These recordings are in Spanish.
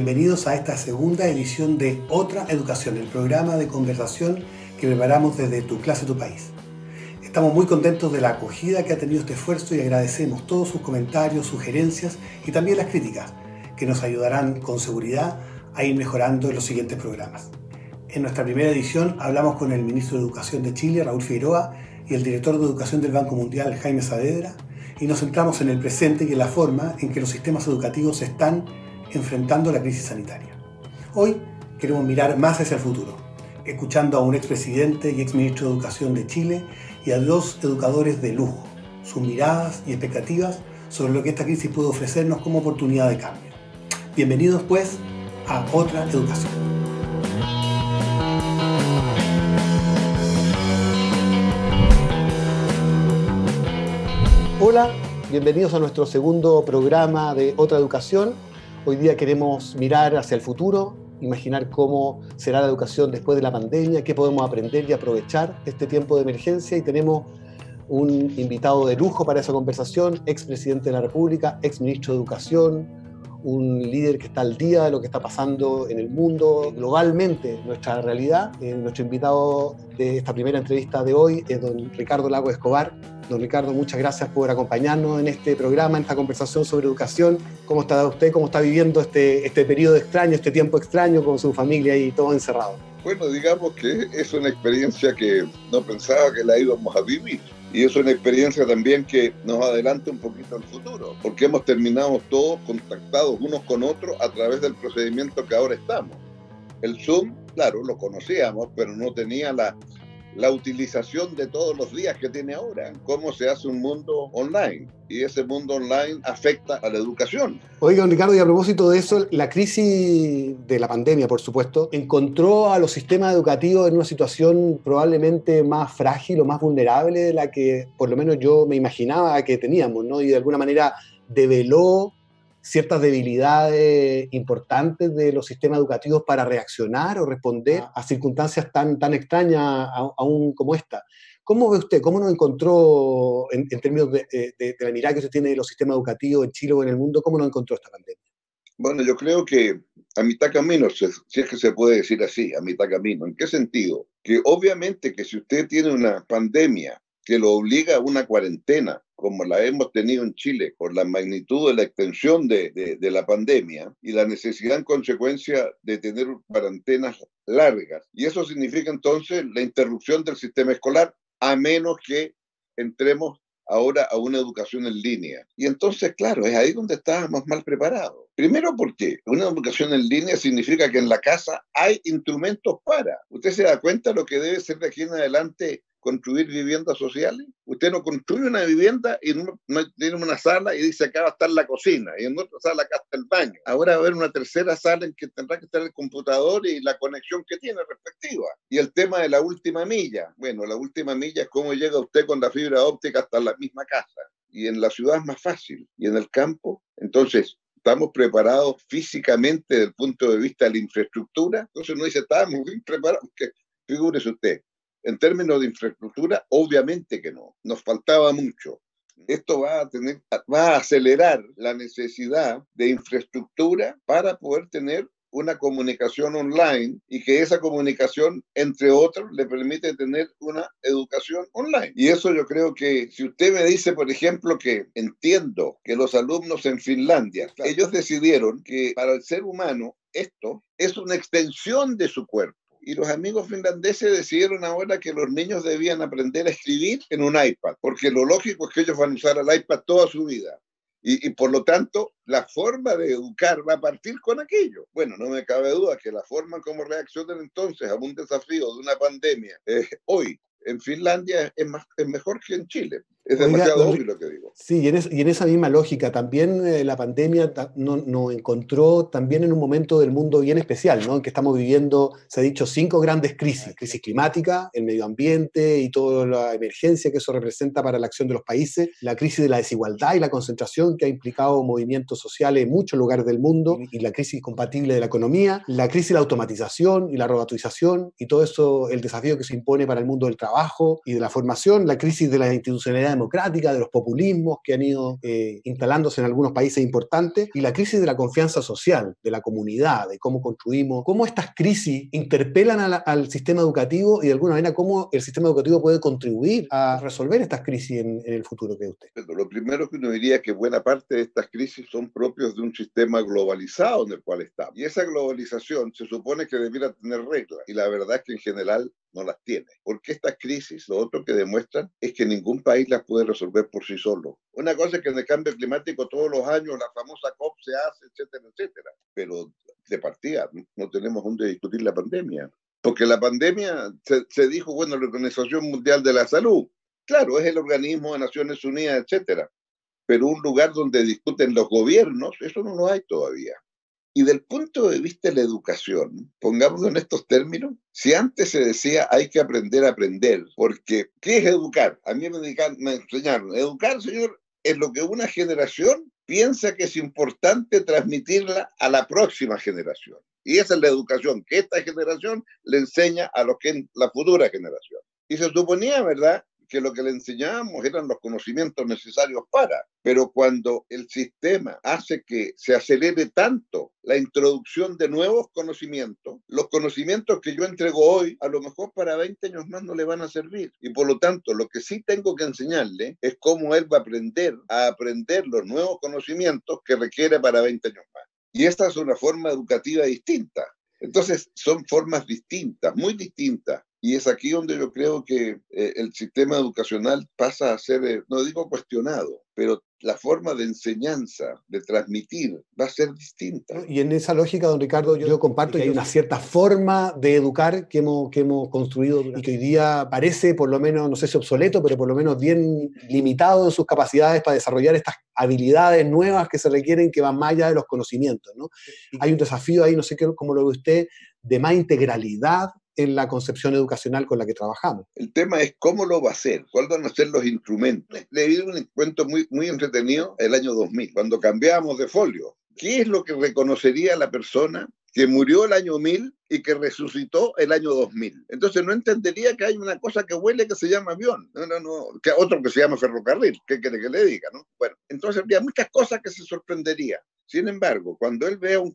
Bienvenidos a esta segunda edición de Otra Educación, el programa de conversación que preparamos desde Tu Clase, Tu País. Estamos muy contentos de la acogida que ha tenido este esfuerzo y agradecemos todos sus comentarios, sugerencias y también las críticas, que nos ayudarán con seguridad a ir mejorando en los siguientes programas. En nuestra primera edición hablamos con el ministro de Educación de Chile, Raúl Figueroa, y el director de Educación del Banco Mundial, Jaime Saavedra, y nos centramos en el presente y en la forma en que los sistemas educativos están enfrentando la crisis sanitaria. Hoy queremos mirar más hacia el futuro, escuchando a un expresidente y exministro de Educación de Chile y a dos educadores de lujo, sus miradas y expectativas sobre lo que esta crisis puede ofrecernos como oportunidad de cambio. Bienvenidos pues a Otra Educación. Hola, bienvenidos a nuestro segundo programa de Otra Educación. Hoy día queremos mirar hacia el futuro, imaginar cómo será la educación después de la pandemia, qué podemos aprender y aprovechar este tiempo de emergencia, y tenemos un invitado de lujo para esa conversación, expresidente de la República, exministro de Educación, un líder que está al día de lo que está pasando en el mundo, globalmente, nuestra realidad. Nuestro invitado de esta primera entrevista de hoy es don Ricardo Lagos Escobar. Don Ricardo, muchas gracias por acompañarnos en este programa, en esta conversación sobre educación. ¿Cómo está usted? ¿Cómo está viviendo este periodo extraño, este tiempo extraño con su familia y todo encerrado? Bueno, digamos que es una experiencia que no pensaba que la íbamos a vivir. Y es una experiencia también que nos adelanta un poquito al futuro, porque hemos terminado todos contactados unos con otros a través del procedimiento que ahora estamos. El Zoom, claro, lo conocíamos, pero no tenía la utilización de todos los días que tiene ahora, cómo se hace un mundo online, y ese mundo online afecta a la educación. Oiga, don Ricardo, y a propósito de eso, la crisis de la pandemia, por supuesto, encontró a los sistemas educativos en una situación probablemente más frágil o más vulnerable de la que por lo menos yo me imaginaba que teníamos, ¿no? Y de alguna manera develó ciertas debilidades importantes de los sistemas educativos para reaccionar o responder a circunstancias tan extrañas aún como esta. ¿Cómo ve usted? ¿Cómo nos encontró, en términos de la mirada que usted tiene de los sistemas educativos en Chile o en el mundo, cómo nos encontró esta pandemia? Bueno, yo creo que a mitad camino, si es que se puede decir así, a mitad camino. ¿En qué sentido? Que obviamente que si usted tiene una pandemia que lo obliga a una cuarentena, como la hemos tenido en Chile, por la magnitud de la extensión de la pandemia y la necesidad en consecuencia de tener cuarentenas largas. Y eso significa entonces la interrupción del sistema escolar, a menos que entremos ahora a una educación en línea. Y entonces, claro, es ahí donde estábamos mal preparados. Primero porque una educación en línea significa que en la casa hay instrumentos para. ¿Usted se da cuenta lo que debe ser de aquí en adelante construir viviendas sociales? Usted no construye una vivienda y no tiene una sala y dice acá va a estar la cocina y en otra sala acá está el baño. Ahora va a haber una tercera sala en que tendrá que estar el computador y la conexión que tiene respectiva. Y el tema de la última milla. Bueno, la última milla es cómo llega usted con la fibra óptica hasta la misma casa. Y en la ciudad es más fácil. Y en el campo, entonces, ¿estamos preparados físicamente desde el punto de vista de la infraestructura? Entonces uno dice, estamos bien preparados. Que, figúrese usted. En términos de infraestructura, obviamente que no, nos faltaba mucho. Esto va a acelerar la necesidad de infraestructura para poder tener una comunicación online y que esa comunicación, entre otros, le permite tener una educación online. Y eso yo creo que, si usted me dice, por ejemplo, que entiendo que los alumnos en Finlandia, claro, ellos decidieron que para el ser humano esto es una extensión de su cuerpo. Y los amigos finlandeses decidieron ahora que los niños debían aprender a escribir en un iPad, porque lo lógico es que ellos van a usar el iPad toda su vida. Y por lo tanto, la forma de educar va a partir con aquello. Bueno, no me cabe duda que la forma en cómo reaccionan entonces a un desafío de una pandemia hoy en Finlandia es mejor que en Chile. Es demasiado obvio lo que digo. Sí, y en esa misma lógica, también la pandemia nos encontró también en un momento del mundo bien especial, ¿no? En que estamos viviendo, se ha dicho, 5 grandes crisis. Crisis climática, el medio ambiente y toda la emergencia que eso representa para la acción de los países. La crisis de la desigualdad y la concentración que ha implicado movimientos sociales en muchos lugares del mundo. Y la crisis compatible de la economía. La crisis de la automatización y la robotización. Y todo eso, el desafío que se impone para el mundo del trabajo y de la formación. La crisis de las institucionalidades democrática, de los populismos que han ido instalándose en algunos países importantes, y la crisis de la confianza social, de la comunidad, de cómo construimos, cómo estas crisis interpelan al sistema educativo y de alguna manera cómo el sistema educativo puede contribuir a resolver estas crisis en el futuro, cree usted. Pero lo primero que uno diría es que buena parte de estas crisis son propios de un sistema globalizado en el cual estamos. Y esa globalización se supone que debiera tener reglas, y la verdad es que en general no las tiene. Porque estas crisis, lo otro que demuestran es que ningún país las puede resolver por sí solo. Una cosa es que en el cambio climático todos los años la famosa COP se hace, etcétera, etcétera. Pero de partida no tenemos dónde discutir la pandemia. Porque la pandemia se dijo, bueno, la Organización Mundial de la Salud, claro, es el organismo de Naciones Unidas, etcétera. Pero un lugar donde discuten los gobiernos, eso no lo hay todavía. Y del punto de vista de la educación, pongámoslo en estos términos, si antes se decía hay que aprender a aprender, porque ¿qué es educar? A mí me enseñaron, educar, señor, es lo que una generación piensa que es importante transmitirla a la próxima generación. Y esa es la educación que esta generación le enseña a la futura generación. Y se suponía, ¿verdad?, que lo que le enseñábamos eran los conocimientos necesarios para, pero cuando el sistema hace que se acelere tanto la introducción de nuevos conocimientos, los conocimientos que yo entrego hoy, a lo mejor para 20 años más no le van a servir. Y por lo tanto, lo que sí tengo que enseñarle es cómo él va a aprender los nuevos conocimientos que requiere para 20 años más. Y esta es una forma educativa distinta. Entonces, son formas distintas, muy distintas. Y es aquí donde yo creo que el sistema educacional pasa a ser, no digo cuestionado, pero la forma de enseñanza, de transmitir, va a ser distinta. Y en esa lógica, don Ricardo, yo comparto que hay una cierta forma de educar que hemos construido y que hoy día parece, por lo menos, no sé si obsoleto, pero por lo menos bien limitado en sus capacidades para desarrollar estas habilidades nuevas que se requieren, que van más allá de los conocimientos, ¿no? Hay un desafío ahí, no sé cómo lo ve usted, de más integralidad en la concepción educacional con la que trabajamos. El tema es cómo lo va a hacer, cuáles van a ser los instrumentos. Le di un cuento muy entretenido el año 2000, cuando cambiábamos de folio. ¿Qué es lo que reconocería la persona que murió el año 1000 y que resucitó el año 2000? Entonces no entendería que hay una cosa que huele que se llama avión, que otro que se llama ferrocarril. ¿Qué quiere que le diga, no? Bueno, entonces habría muchas cosas que se sorprendería. Sin embargo, cuando él vea un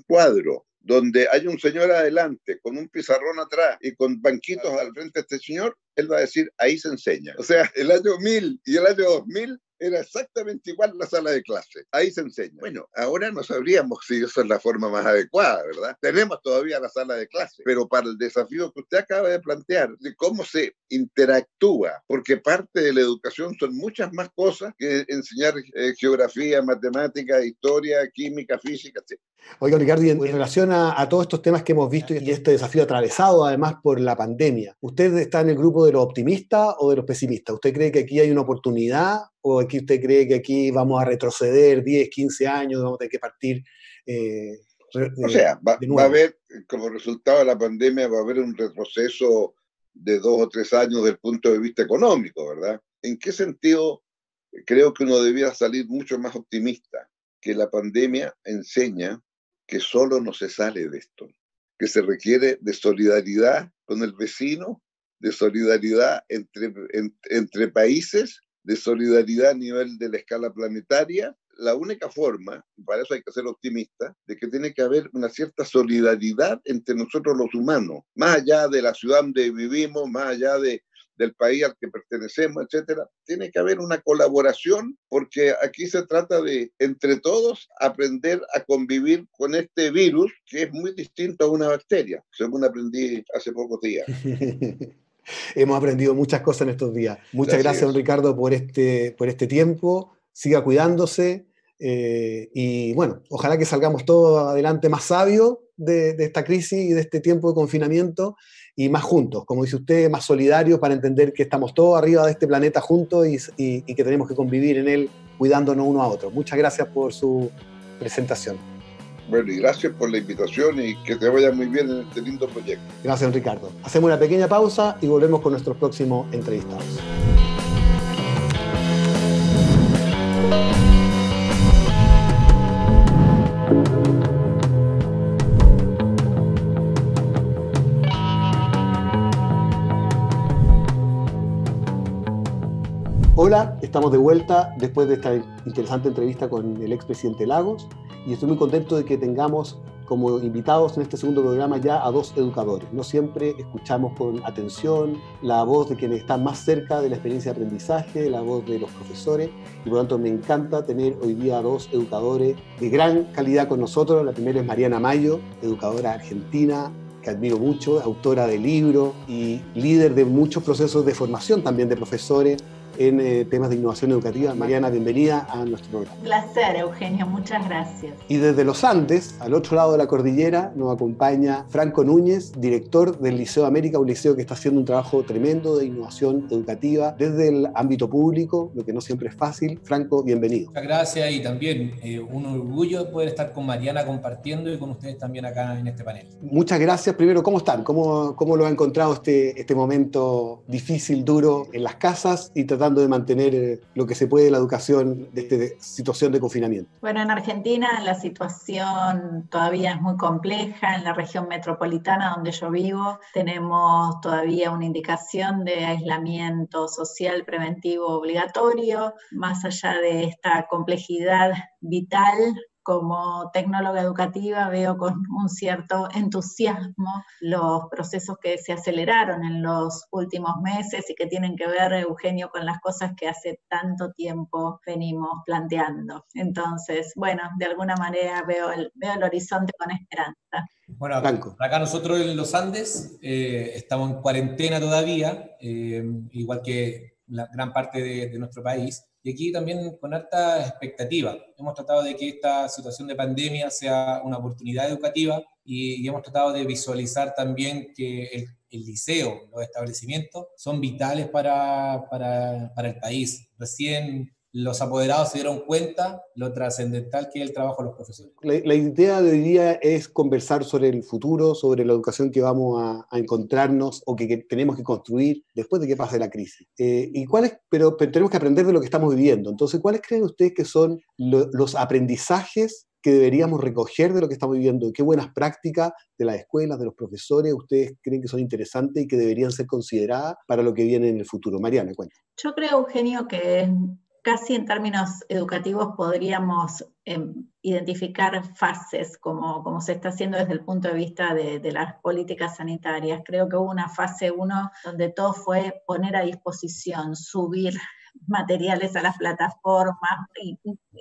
cuadro donde hay un señor adelante, con un pizarrón atrás y con banquitos al frente de este señor, él va a decir, ahí se enseña. O sea, el año 1000 y el año 2000 era exactamente igual la sala de clase. Ahí se enseña. Bueno, ahora no sabríamos si esa es la forma más adecuada, ¿verdad? Tenemos todavía la sala de clase, pero para el desafío que usted acaba de plantear, de cómo se interactúa, porque parte de la educación son muchas más cosas que enseñar geografía, matemática, historia, química, física, etc. Oiga, Ricardo, y en relación a todos estos temas que hemos visto y este desafío atravesado además por la pandemia, ¿usted está en el grupo de los optimistas o de los pesimistas? ¿Usted cree que aquí hay una oportunidad o aquí usted cree que aquí vamos a retroceder 10, 15 años, vamos a tener que partir? O sea, va a haber, como resultado de la pandemia, va a haber un retroceso de 2 o 3 años desde el punto de vista económico, ¿verdad? ¿En qué sentido creo que uno debiera salir mucho más optimista? Que la pandemia enseña que solo no se sale de esto, que se requiere de solidaridad con el vecino, de solidaridad entre países, de solidaridad a nivel de la escala planetaria. La única forma, y para eso hay que ser optimista, de que tiene que haber una cierta solidaridad entre nosotros los humanos, más allá de la ciudad donde vivimos, más allá del país al que pertenecemos, etcétera. Tiene que haber una colaboración, porque aquí se trata de, entre todos, aprender a convivir con este virus que es muy distinto a una bacteria, según aprendí hace pocos días. Hemos aprendido muchas cosas en estos días. Muchas gracias, don Ricardo, por este tiempo. Siga cuidándose y bueno, ojalá que salgamos todos adelante más sabios de esta crisis y de este tiempo de confinamiento y más juntos, como dice usted, más solidarios para entender que estamos todos arriba de este planeta juntos y que tenemos que convivir en él cuidándonos uno a otro. Muchas gracias por su presentación. Bueno, y gracias por la invitación y que te vaya muy bien en este lindo proyecto. Gracias, don Ricardo. Hacemos una pequeña pausa y volvemos con nuestros próximos entrevistados. Hola, estamos de vuelta después de esta interesante entrevista con el expresidente Lagos y estoy muy contento de que tengamos como invitados en este segundo programa ya a dos educadores. No siempre escuchamos con atención la voz de quienes están más cerca de la experiencia de aprendizaje, la voz de los profesores, y por lo tanto me encanta tener hoy día a dos educadores de gran calidad con nosotros. La primera es Mariana Mayo, educadora argentina, que admiro mucho, autora de libros y líder de muchos procesos de formación también de profesores en temas de innovación educativa. Mariana, bienvenida a nuestro programa. Un placer, Eugenio, muchas gracias. Y desde los Andes, al otro lado de la cordillera, nos acompaña Franco Núñez, director del Liceo América, un liceo que está haciendo un trabajo tremendo de innovación educativa desde el ámbito público, lo que no siempre es fácil. Franco, bienvenido. Muchas gracias y también un orgullo poder estar con Mariana compartiendo y con ustedes también acá en este panel. Muchas gracias. Primero, ¿cómo están? ¿Cómo lo ha encontrado este momento difícil, duro en las casas y tratando de mantener lo que se puede de la educación de esta situación de confinamiento? Bueno, en Argentina la situación todavía es muy compleja. En la región metropolitana donde yo vivo tenemos todavía una indicación de aislamiento social preventivo obligatorio. Más allá de esta complejidad vital, como tecnóloga educativa veo con un cierto entusiasmo los procesos que se aceleraron en los últimos meses y que tienen que ver, Eugenio, con las cosas que hace tanto tiempo venimos planteando. Entonces, bueno, de alguna manera veo el horizonte con esperanza. Bueno, acá nosotros en los Andes estamos en cuarentena todavía, igual que la gran parte de nuestro país. Y aquí también con harta expectativa. Hemos tratado de que esta situación de pandemia sea una oportunidad educativa y hemos tratado de visualizar también que el liceo, los establecimientos, son vitales para el país. Recién los apoderados se dieron cuenta lo trascendental que es el trabajo de los profesores. La idea de hoy día es conversar sobre el futuro, sobre la educación que vamos a encontrarnos o que tenemos que construir después de que pase la crisis. Pero tenemos que aprender de lo que estamos viviendo. Entonces, ¿cuáles creen ustedes que son los aprendizajes que deberíamos recoger de lo que estamos viviendo? ¿Qué buenas prácticas de las escuelas, de los profesores, ustedes creen que son interesantes y que deberían ser consideradas para lo que viene en el futuro? Mariana, cuenta. Yo creo, Eugenio, que casi en términos educativos podríamos identificar fases, como se está haciendo desde el punto de vista de las políticas sanitarias. Creo que hubo una fase 1 donde todo fue poner a disposición, subir materiales a las plataformas,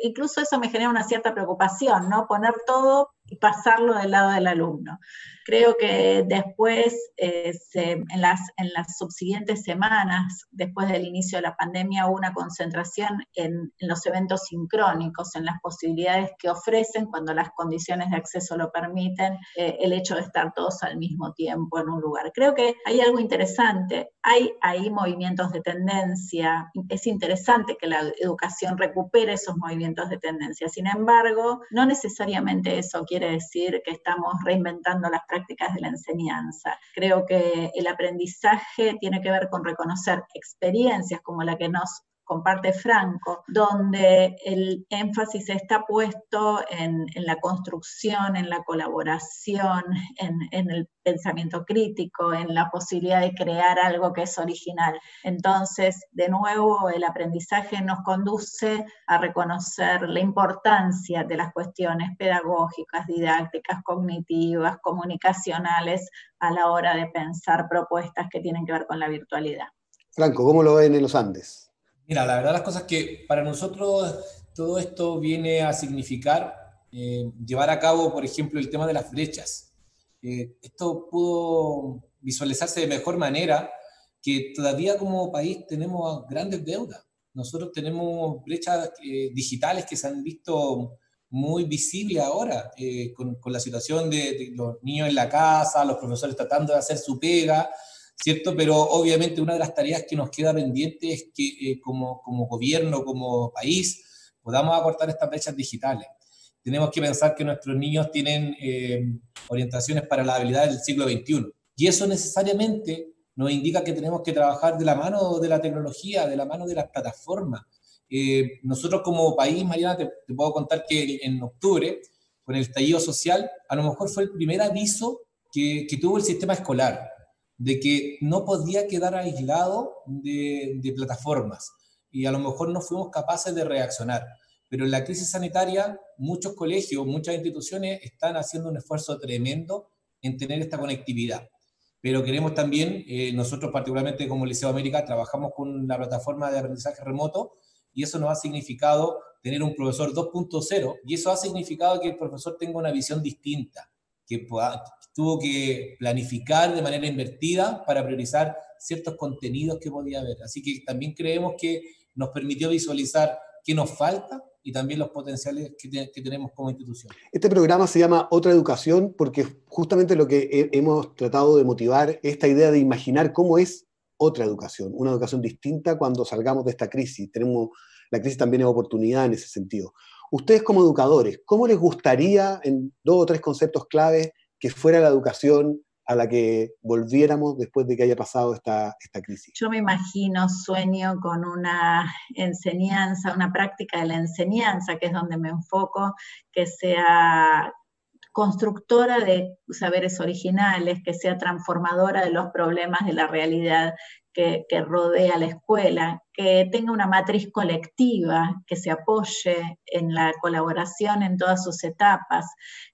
incluso eso me genera una cierta preocupación, ¿no? Poner todo y pasarlo del lado del alumno. Creo que después, en las subsiguientes semanas, después del inicio de la pandemia, hubo una concentración en los eventos sincrónicos, en las posibilidades que ofrecen, cuando las condiciones de acceso lo permiten, el hecho de estar todos al mismo tiempo en un lugar. Creo que hay algo interesante, hay ahí movimientos de tendencia, es interesante que la educación recupere esos movimientos de tendencia. Sin embargo, no necesariamente eso quiere decir que estamos reinventando las prácticas de la enseñanza. Creo que el aprendizaje tiene que ver con reconocer experiencias como la que nos comparte Franco, donde el énfasis está puesto en la construcción, en la colaboración, en el pensamiento crítico, en la posibilidad de crear algo que es original. Entonces, de nuevo, el aprendizaje nos conduce a reconocer la importancia de las cuestiones pedagógicas, didácticas, cognitivas, comunicacionales, a la hora de pensar propuestas que tienen que ver con la virtualidad. Franco, ¿cómo lo ven en los Andes? Mira, la verdad las cosas que para nosotros todo esto viene a significar llevar a cabo, por ejemplo, el tema de las brechas. Esto pudo visualizarse de mejor manera que todavía como país tenemos grandes deudas. Nosotros tenemos brechas digitales que se han visto muy visibles ahora, con la situación de los niños en la casa, los profesores tratando de hacer su pega, ¿cierto? Pero obviamente una de las tareas que nos queda pendiente es que como gobierno, como país, podamos acortar estas brechas digitales. Tenemos que pensar que nuestros niños tienen orientaciones para las habilidades del siglo XXI. Y eso necesariamente nos indica que tenemos que trabajar de la mano de la tecnología, de la mano de las plataformas. Nosotros como país, Mariana, te puedo contar que en octubre, con el estallido social, a lo mejor fue el primer aviso que tuvo el sistema escolar, de que no podía quedar aislado de plataformas. y a lo mejor no fuimos capaces de reaccionar. Pero en la crisis sanitaria, muchos colegios, muchas instituciones están haciendo un esfuerzo tremendo en tener esta conectividad. Pero queremos también, nosotros particularmente como Liceo América, trabajamos con la plataforma de aprendizaje remoto, y eso nos ha significado tener un profesor 2.0, y eso ha significado que el profesor tenga una visión distinta, que tuvo que planificar de manera invertida para priorizar ciertos contenidos que podía haber. Así que también creemos que nos permitió visualizar qué nos falta y también los potenciales que tenemos como institución. Este programa se llama Otra Educación porque justamente lo que hemos tratado de motivar es esta idea de imaginar cómo es otra educación, una educación distinta cuando salgamos de esta crisis. La crisis también es oportunidad en ese sentido. Ustedes como educadores, ¿cómo les gustaría, en 2 o 3 conceptos claves, que fuera la educación a la que volviéramos después de que haya pasado esta crisis? Yo me imagino, sueño con una enseñanza, una práctica de la enseñanza, que es donde me enfoco, que sea constructora de saberes originales, que sea transformadora de los problemas de la realidad que rodea la escuela, que tenga una matriz colectiva, que se apoye en la colaboración en todas sus etapas.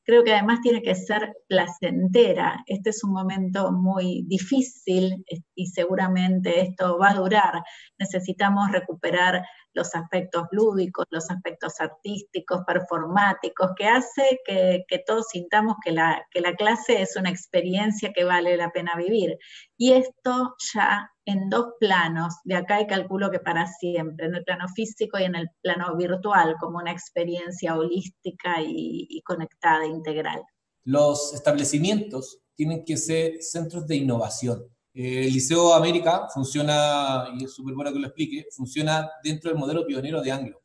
Creo que además tiene que ser placentera. Este es un momento muy difícil y seguramente esto va a durar. Necesitamos recuperar los aspectos lúdicos, los aspectos artísticos, performáticos, que hace que todos sintamos que la clase es una experiencia que vale la pena vivir. Y esto ya en 2 planos, de acá y calculo que para siempre, en el plano físico y en el plano virtual, como una experiencia holística y conectada, integral. Los establecimientos tienen que ser centros de innovación. El Liceo América funciona, y es súper bueno que lo explique, funciona dentro del modelo pionero de Anglo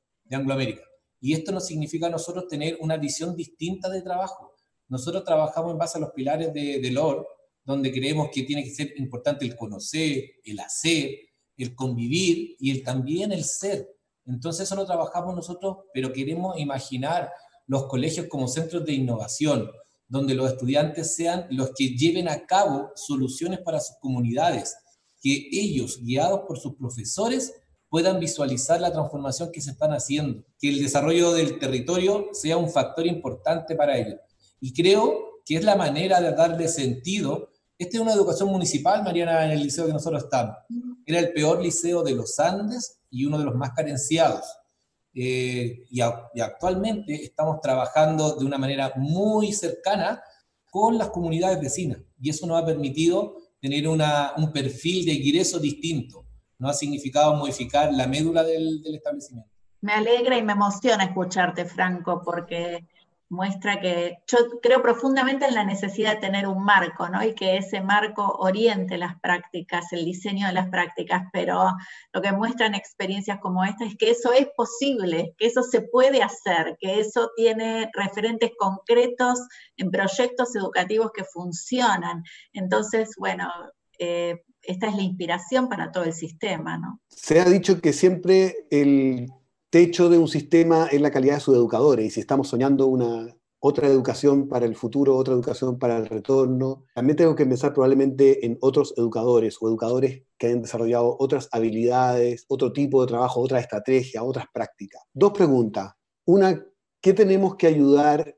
América. Y esto nos significa a nosotros tener una visión distinta de trabajo. Nosotros trabajamos en base a los pilares de LOR, donde creemos que tiene que ser importante el conocer, el hacer, el convivir y también el ser. Entonces eso lo trabajamos nosotros, pero queremos imaginar los colegios como centros de innovación, donde los estudiantes sean los que lleven a cabo soluciones para sus comunidades, que ellos, guiados por sus profesores, puedan visualizar la transformación que se están haciendo, que el desarrollo del territorio sea un factor importante para ellos. Y creo que es la manera de darle sentido. Esta es una educación municipal, Mariana, en el liceo que nosotros estamos. Era el peor liceo de los Andes y uno de los más carenciados. Y actualmente estamos trabajando de una manera muy cercana con las comunidades vecinas. Y eso nos ha permitido tener un perfil de ingreso distinto. Nos ha significado modificar la médula del establecimiento. Me alegra y me emociona escucharte, Franco, porque muestra que yo creo profundamente en la necesidad de tener un marco, ¿no? Y que ese marco oriente las prácticas, el diseño de las prácticas, pero lo que muestran experiencias como esta es que eso es posible, que eso se puede hacer, que eso tiene referentes concretos en proyectos educativos que funcionan. Entonces, bueno, esta es la inspiración para todo el sistema, ¿no? Se ha dicho que siempre el techo de un sistema es la calidad de sus educadores, y si estamos soñando otra educación para el futuro, otra educación para el retorno, también tengo que pensar probablemente en otros educadores o educadores que hayan desarrollado otras habilidades, otro tipo de trabajo, otra estrategia, otras prácticas. 2 preguntas. Una, ¿en qué tenemos que ayudar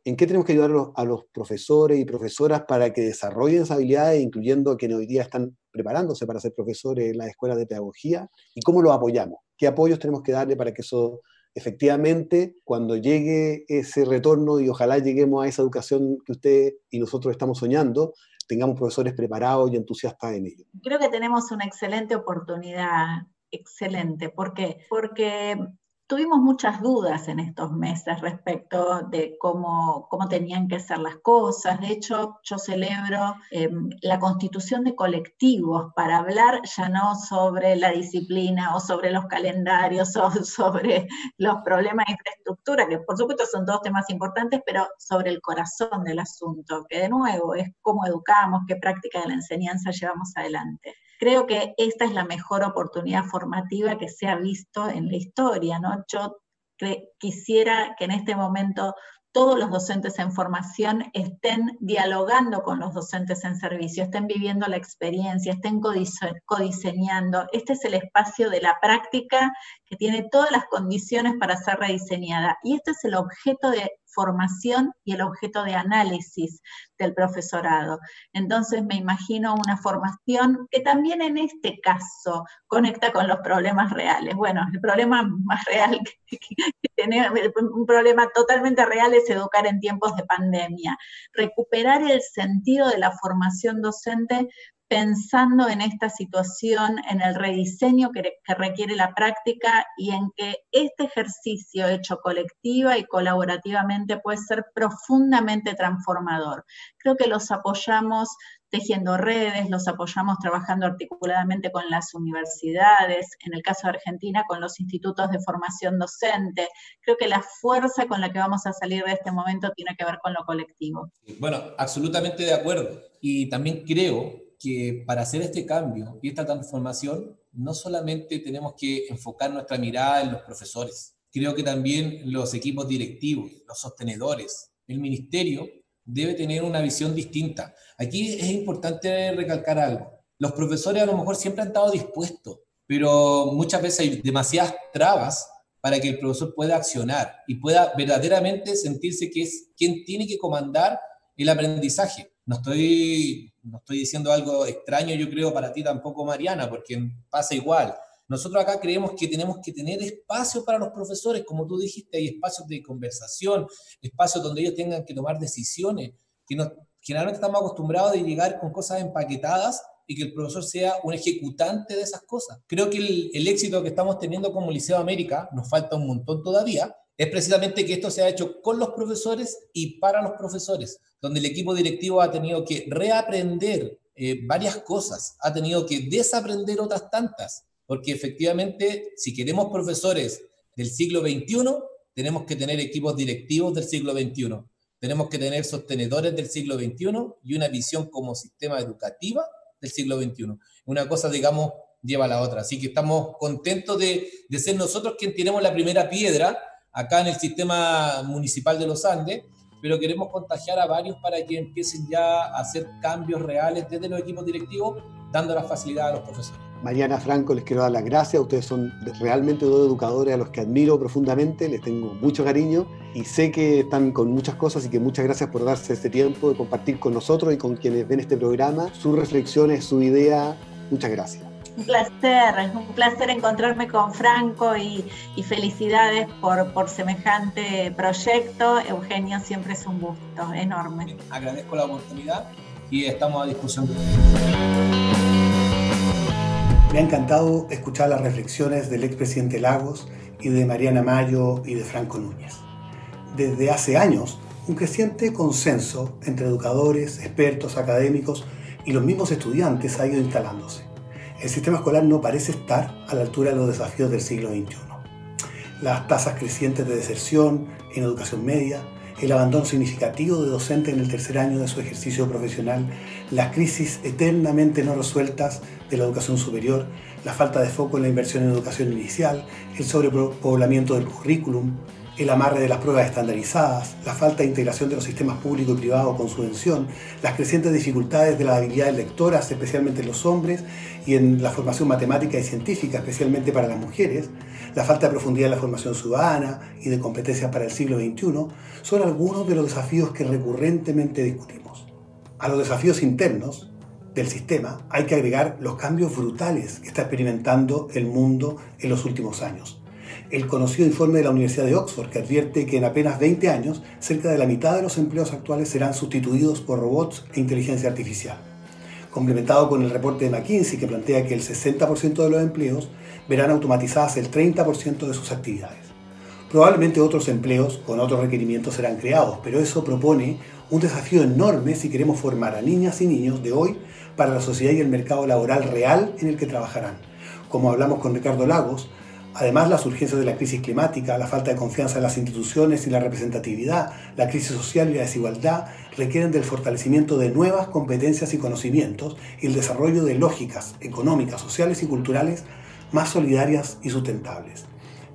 a los profesores y profesoras para que desarrollen esas habilidades, incluyendo a quienes hoy día están preparándose para ser profesores en las escuelas de pedagogía? ¿Y cómo los apoyamos? ¿Qué apoyos tenemos que darle para que eso efectivamente, cuando llegue ese retorno y ojalá lleguemos a esa educación que usted y nosotros estamos soñando, tengamos profesores preparados y entusiastas en ello? Creo que tenemos una excelente oportunidad, excelente. ¿Por qué? Porque tuvimos muchas dudas en estos meses respecto de cómo tenían que ser las cosas. De hecho, yo celebro la constitución de colectivos para hablar ya no sobre la disciplina o sobre los calendarios o sobre los problemas de infraestructura, que por supuesto son 2 temas importantes, pero sobre el corazón del asunto, que de nuevo es cómo educamos, qué práctica de la enseñanza llevamos adelante. Creo que esta es la mejor oportunidad formativa que se ha visto en la historia, ¿no? Yo quisiera que en este momento todos los docentes en formación estén dialogando con los docentes en servicio, estén viviendo la experiencia, estén codiseñando. Este es el espacio de la práctica que tiene todas las condiciones para ser rediseñada. Y este es el objeto de formación y el objeto de análisis del profesorado. Entonces me imagino una formación que también en este caso conecta con los problemas reales. Bueno, el problema más real que tenemos, un problema totalmente real es educar en tiempos de pandemia. Recuperar el sentido de la formación docente pensando en esta situación, en el rediseño que requiere la práctica y en que este ejercicio hecho colectiva y colaborativamente puede ser profundamente transformador. Creo que los apoyamos tejiendo redes, los apoyamos trabajando articuladamente con las universidades, en el caso de Argentina con los institutos de formación docente. Creo que la fuerza con la que vamos a salir de este momento tiene que ver con lo colectivo. Bueno, absolutamente de acuerdo. Y también creo que para hacer este cambio y esta transformación, no solamente tenemos que enfocar nuestra mirada en los profesores, creo que también los equipos directivos, los sostenedores, el ministerio debe tener una visión distinta. Aquí es importante recalcar algo. Los profesores a lo mejor siempre han estado dispuestos, pero muchas veces hay demasiadas trabas para que el profesor pueda accionar y pueda verdaderamente sentirse que es quien tiene que comandar el aprendizaje. No estoy diciendo algo extraño, yo creo, para ti tampoco, Mariana, porque pasa igual. Nosotros acá creemos que tenemos que tener espacios para los profesores, como tú dijiste, hay espacios de conversación, espacios donde ellos tengan que tomar decisiones, que generalmente estamos acostumbrados de llegar con cosas empaquetadas y que el profesor sea un ejecutante de esas cosas. Creo que el éxito que estamos teniendo como Liceo América, nos falta un montón todavía, es precisamente que esto se ha hecho con los profesores y para los profesores, donde el equipo directivo ha tenido que reaprender varias cosas, ha tenido que desaprender otras tantas, porque efectivamente, si queremos profesores del siglo XXI, tenemos que tener equipos directivos del siglo XXI, tenemos que tener sostenedores del siglo XXI y una visión como sistema educativa del siglo XXI. Una cosa, digamos, lleva a la otra. Así que estamos contentos de ser nosotros quienes tiremos la primera piedra acá en el sistema municipal de los Andes, pero queremos contagiar a varios para que empiecen ya a hacer cambios reales desde los equipos directivos, dando la facilidad a los profesores. Mariana, Franco, les quiero dar las gracias. Ustedes son realmente dos educadores a los que admiro profundamente, les tengo mucho cariño y sé que están con muchas cosas, y que muchas gracias por darse este tiempo de compartir con nosotros y con quienes ven este programa sus reflexiones, su idea. Muchas gracias. Un placer encontrarme con Franco y felicidades por semejante proyecto. Eugenio, siempre es un gusto enorme. Agradezco la oportunidad y estamos a disposición. Me ha encantado escuchar las reflexiones del expresidente Lagos y de Mariana Mayo y de Franco Núñez. Desde hace años, un creciente consenso entre educadores, expertos, académicos y los mismos estudiantes ha ido instalándose. El sistema escolar no parece estar a la altura de los desafíos del siglo XXI. Las tasas crecientes de deserción en educación media, el abandono significativo de docentes en el tercer año de su ejercicio profesional, las crisis eternamente no resueltas de la educación superior, la falta de foco en la inversión en educación inicial, el sobrepoblamiento del currículum, el amarre de las pruebas estandarizadas, la falta de integración de los sistemas público y privado con subvención, las crecientes dificultades de las habilidades lectoras, especialmente en los hombres, y en la formación matemática y científica, especialmente para las mujeres, la falta de profundidad en la formación ciudadana y de competencias para el siglo XXI, son algunos de los desafíos que recurrentemente discutimos. A los desafíos internos del sistema hay que agregar los cambios brutales que está experimentando el mundo en los últimos años. El conocido informe de la Universidad de Oxford, que advierte que en apenas 20 años, cerca de la mitad de los empleos actuales serán sustituidos por robots e inteligencia artificial. Complementado con el reporte de McKinsey, que plantea que el 60% de los empleos verán automatizadas el 30% de sus actividades. Probablemente otros empleos con otros requerimientos serán creados, pero eso propone un desafío enorme si queremos formar a niñas y niños de hoy para la sociedad y el mercado laboral real en el que trabajarán. Como hablamos con Ricardo Lagos, además, las urgencias de la crisis climática, la falta de confianza en las instituciones y la representatividad, la crisis social y la desigualdad requieren del fortalecimiento de nuevas competencias y conocimientos y el desarrollo de lógicas económicas, sociales y culturales más solidarias y sustentables.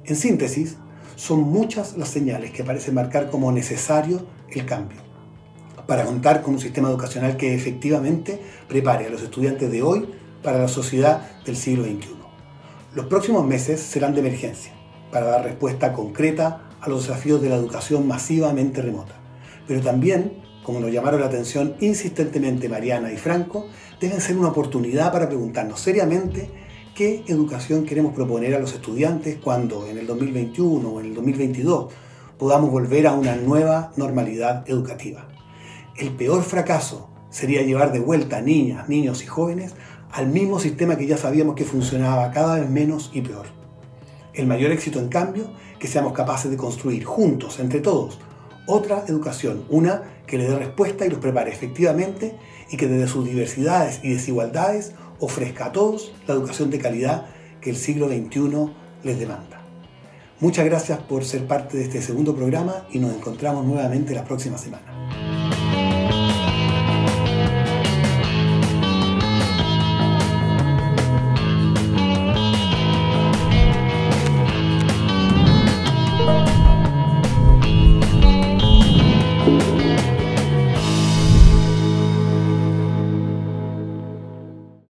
En síntesis, Son muchas las señales que parecen marcar como necesario el cambio, para contar con un sistema educacional que efectivamente prepare a los estudiantes de hoy para la sociedad del siglo XXI. Los próximos meses serán de emergencia, para dar respuesta concreta a los desafíos de la educación masivamente remota. Pero también, como nos llamaron la atención insistentemente Mariana y Franco, deben ser una oportunidad para preguntarnos seriamente qué educación queremos proponer a los estudiantes cuando en el 2021 o en el 2022 podamos volver a una nueva normalidad educativa. El peor fracaso sería llevar de vuelta a niñas, niños y jóvenes al mismo sistema que ya sabíamos que funcionaba cada vez menos y peor. El mayor éxito, en cambio, que seamos capaces de construir juntos, entre todos, otra educación, una que le dé respuesta y los prepare efectivamente y que desde sus diversidades y desigualdades ofrezca a todos la educación de calidad que el siglo XXI les demanda. Muchas gracias por ser parte de este segundo programa y nos encontramos nuevamente la próxima semana.